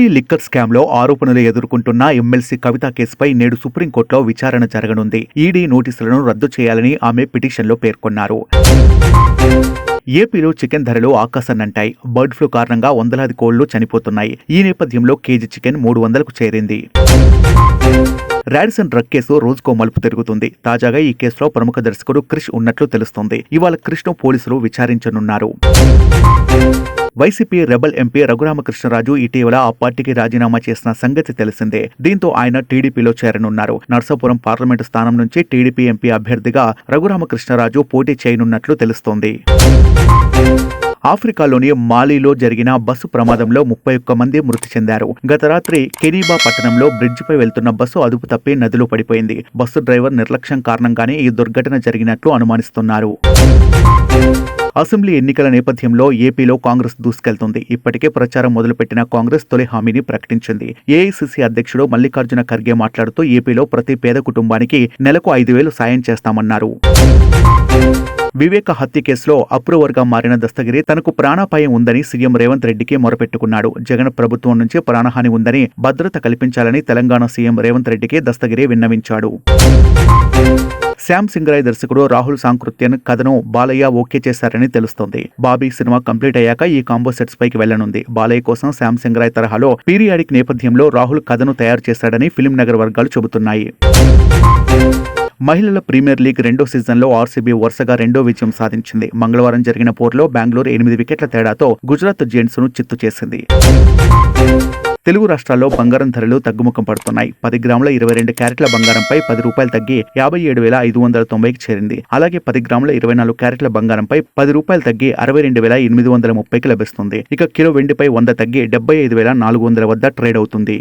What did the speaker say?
Delhi liquor scam లో ఆరోపణలు ఎదుర్కొంటున్న ఎమ్మెల్సీ కవిత కేసుపై నేడు సుప్రీంకోర్టులో విచారణ జరగనుంది. ఈడీ నోటీసులను రద్దు చేయాలని ఆమె పిటిషన్లో పేర్కొన్నారు. ఏపీలో చికెన్ ధరలు ఆకాశాన్నంటాయి. బర్డ్ ఫ్లూ కారణంగా వందలాది కోళ్లు చనిపోతున్నాయి. ఈ నేపథ్యంలో కేజీ చికెన్ 300కు చేరింది. రాడిసన్ డ్రగ్ కేసు రోజుకో మలుపు తిరుగుతుంది. తాజాగా ఈ కేసులో ప్రముఖ దర్శకుడు క్రిష్ ఉన్నట్లు తెలుస్తోంది. ఇవాళ క్రిష్ను పోలీసులు విచారించనున్నారు. వైసీపీ రెబల్ ఎంపీ రఘురామకృష్ణరాజు ఇటీవల ఆ పార్టీకి రాజీనామా చేసిన సంగతి తెలిసిందే. దీంతో ఆయన టీడీపీలో చేరనున్నారు. నర్సాపురం పార్లమెంటు స్థానం నుంచి టీడీపీ ఎంపీ అభ్యర్థిగా రఘురామకృష్ణరాజు పోటీ చేయనున్నట్లు తెలుస్తోంది. ఆఫ్రికాలోని మాలీలో జరిగిన బస్సు ప్రమాదంలో 31 మంది మృతి చెందారు. గత రాత్రి కెనీబా పట్టణంలో బ్రిడ్జిపై వెళ్తున్న బస్సు అదుపు తప్పి నదిలో పడిపోయింది. బస్సు డ్రైవర్ నిర్లక్ష్యం కారణంగానే ఈ దుర్ఘటన జరిగినట్లు అనుమానిస్తున్నారు. అసెంబ్లీ ఎన్నికల నేపథ్యంలో ఏపీలో కాంగ్రెస్ దూసుకెళ్తుంది. ఇప్పటికే ప్రచారం మొదలుపెట్టిన కాంగ్రెస్ తొలి హామీని ప్రకటించింది. ఏఐసీసీ అధ్యక్షుడు మల్లికార్జున ఖర్గే మాట్లాడుతూ ఏపీలో ప్రతి పేద కుటుంబానికి నెలకు 5,000 సాయం చేస్తామన్నారు. వివేక హత్య కేసులో అప్రూవర్గా మారిన దస్తగిరి తనకు ప్రాణాపాయం ఉందని సీఎం రేవంత్ రెడ్డికి మొరపెట్టుకున్నాడు. జగన్ ప్రభుత్వం నుంచి ప్రాణహాని ఉందని భద్రత కల్పించాలని తెలంగాణ సీఎం రేవంత్ రెడ్డికి దస్తగిరి విన్నవించాడు. శ్యామ్ సింగరాయ్ దర్శకుడు రాహుల్ సాంకృత్యన్ కథను బాలయ్య ఓకే చేశారని తెలుస్తోంది. బాబీ సినిమా కంప్లీట్ అయ్యాక ఈ కాంబో సెట్స్ పైకి వెళ్లనుంది. బాలయ్య కోసం శ్యామ్ సింగరాయ్ తరహాలో పీరియాడిక్ నేపథ్యంలో రాహుల్ కథను తయారు చేశాడని ఫిల్మ్ నగర్ వర్గాలు చెబుతున్నాయి. మహిళల ప్రీమియర్ లీగ్ 2వ సీజన్లో ఆర్సీబీ వరుసగా 2వ విజయం సాధించింది. మంగళవారం జరిగిన పోరులో బెంగళూరు 8 వికెట్ల తేడాతో గుజరాత్ జెయింట్స్ను చిత్తు చేసింది. తెలుగు రాష్ట్రాల్లో బంగారం ధరలు తగ్గుముఖం పడుతున్నాయి. 10 గ్రాముల 22 క్యారెట్ల బంగారంపై రూ. 10 తగ్గి 57,590కి చేరింది. అలాగే 10 గ్రాముల 24 క్యారెట్ల బంగారంపై రూ. 10 తగ్గి 62,830కి లభిస్తుంది. ఇక కిలో వెండిపై 100 తగ్గి 75,400 వద్ద ట్రేడ్ అవుతుంది.